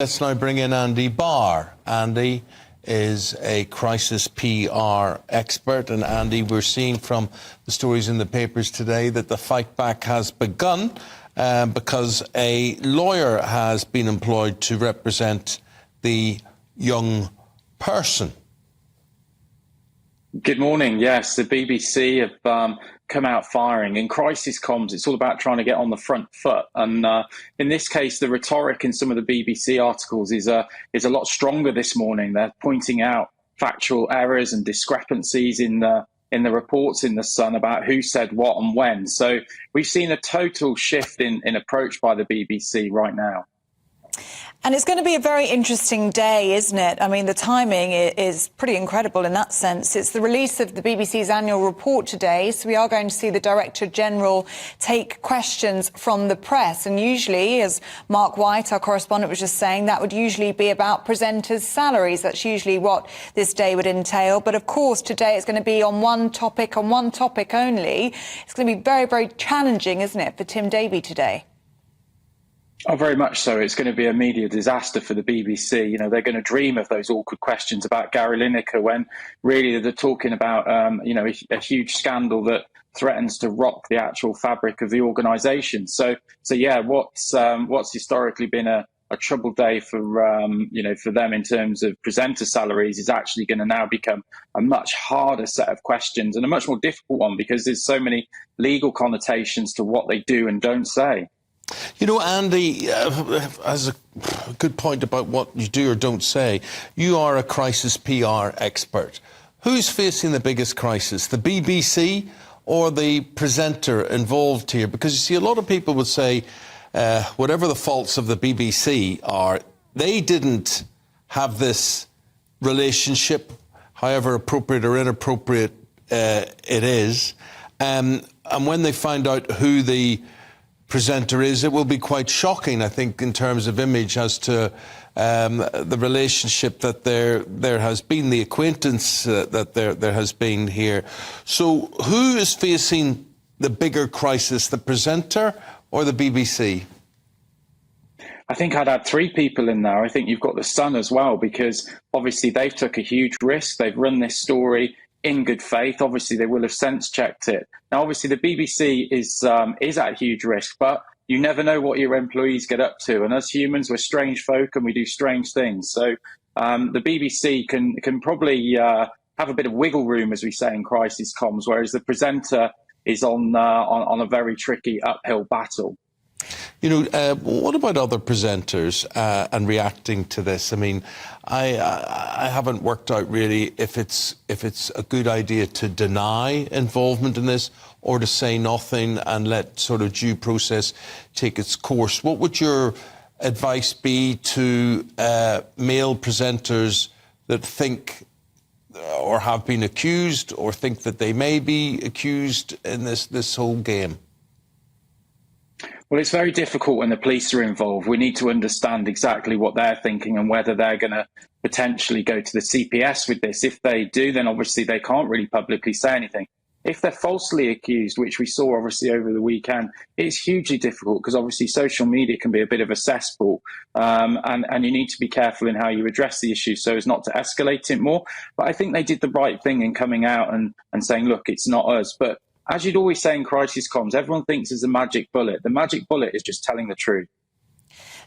Let's now bring in Andy Barr. Andy is a crisis PR expert, and Andy, we're seeing from the stories in the papers today that the fight back has begun because a lawyer has been employed to represent the young person. Good morning. Yes, the BBC have come out firing. In crisis comms, it's all about trying to get on the front foot. And in this case, the rhetoric in some of the BBC articles is a lot stronger this morning. They're pointing out factual errors and discrepancies in the reports in The Sun about who said what and when. So we've seen a total shift in approach by the BBC right now. And it's going to be a very interesting day, isn't it? I mean, the timing is pretty incredible in that sense. It's the release of the BBC's annual report today, so we are going to see the Director General take questions from the press. And usually, as Mark White, our correspondent, was just saying, that would usually be about presenters' salaries. That's usually what this day would entail. But of course, today it's going to be on one topic only. It's going to be very, very challenging, isn't it, for Tim Davie today? Oh, very much so. It's going to be a media disaster for the BBC. You know, they're going to dream of those awkward questions about Gary Lineker when really they're talking about, a huge scandal that threatens to rock the actual fabric of the organisation. So yeah, what's historically been a troubled day for them in terms of presenter salaries is actually going to now become a much harder set of questions and a much more difficult one because there's so many legal connotations to what they do and don't say. You know, Andy has a good point about what you do or don't say. You are a crisis PR expert. Who's facing the biggest crisis, the BBC or the presenter involved here? Because you see, a lot of people would say, whatever the faults of the BBC are, they didn't have this relationship, however appropriate or inappropriate it is. And when they find out who the presenter is, it will be quite shocking, I think, in terms of image as to the relationship that there has been, the acquaintance that there has been here. So who is facing the bigger crisis, the presenter or the BBC? I think I'd add three people in there. I think you've got The Sun as well, because obviously they've took a huge risk. They've run this story in good faith. Obviously, they will have sense checked it. Now, obviously, the BBC is at huge risk, but you never know what your employees get up to. And as humans, we're strange folk and we do strange things. So the BBC can probably have a bit of wiggle room, as we say in crisis comms, whereas the presenter is on a very tricky uphill battle. You know, what about other presenters and reacting to this? I mean, I haven't worked out really if it's a good idea to deny involvement in this or to say nothing and let sort of due process take its course. What would your advice be to male presenters that think or have been accused or think that they may be accused in this whole game? Well, it's very difficult when the police are involved. We need to understand exactly what they're thinking and whether they're going to potentially go to the CPS with this. If they do, then obviously they can't really publicly say anything. If they're falsely accused, which we saw obviously over the weekend, it's hugely difficult because obviously social media can be a bit of a cesspool and you need to be careful in how you address the issue so as not to escalate it more. But I think they did the right thing in coming out and saying, look, it's not us. But as you'd always say in crisis comms, everyone thinks there's a magic bullet. The magic bullet is just telling the truth.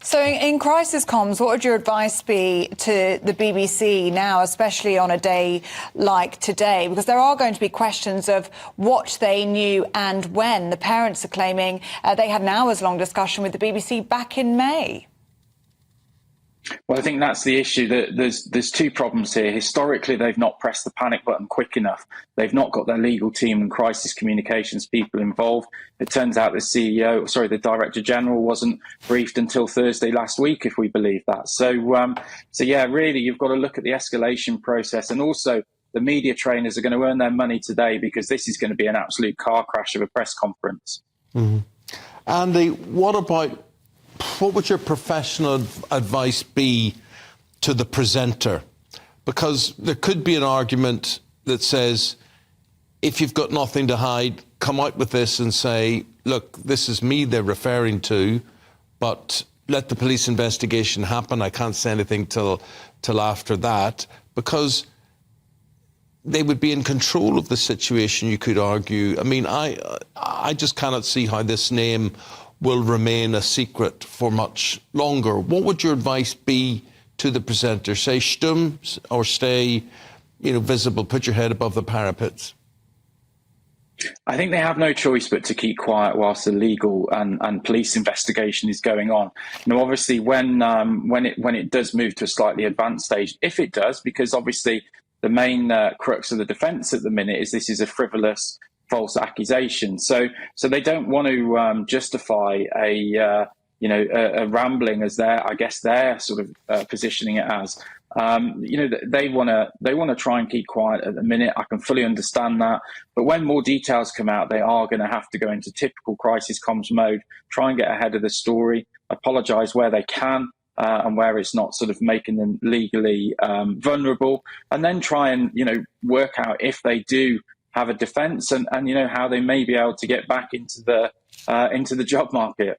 So in crisis comms, what would your advice be to the BBC now, especially on a day like today? Because there are going to be questions of what they knew and when. The parents are claiming they had an hours-long discussion with the BBC back in May. Well, I think that's the issue. That there's two problems here. Historically, they've not pressed the panic button quick enough. They've not got their legal team and crisis communications people involved. It turns out the Director General wasn't briefed until Thursday last week, if we believe that. So yeah, really, you've got to look at the escalation process, and also the media trainers are going to earn their money today because this is going to be an absolute car crash of a press conference. Mm-hmm. Andy, what would your professional advice be to the presenter? Because there could be an argument that says, if you've got nothing to hide, come out with this and say, look, this is me they're referring to, but let the police investigation happen. I can't say anything till after that, because they would be in control of the situation, you could argue. I mean, I just cannot see how this name will remain a secret for much longer. What would your advice be to the presenter? Say stumm or stay, visible, put your head above the parapets? I think they have no choice but to keep quiet whilst the legal and police investigation is going on. Obviously, when it does move to a slightly advanced stage, if it does, because obviously the main crux of the defence at the minute is this is a frivolous, false accusation. So they don't want to justify a rambling, as they're sort of positioning it as. They want to try and keep quiet at the minute. I can fully understand that. But when more details come out, they are going to have to go into typical crisis comms mode, try and get ahead of the story, apologise where they can, and where it's not sort of making them legally vulnerable, and then try and work out if they do have a defence and how they may be able to get back into the job market.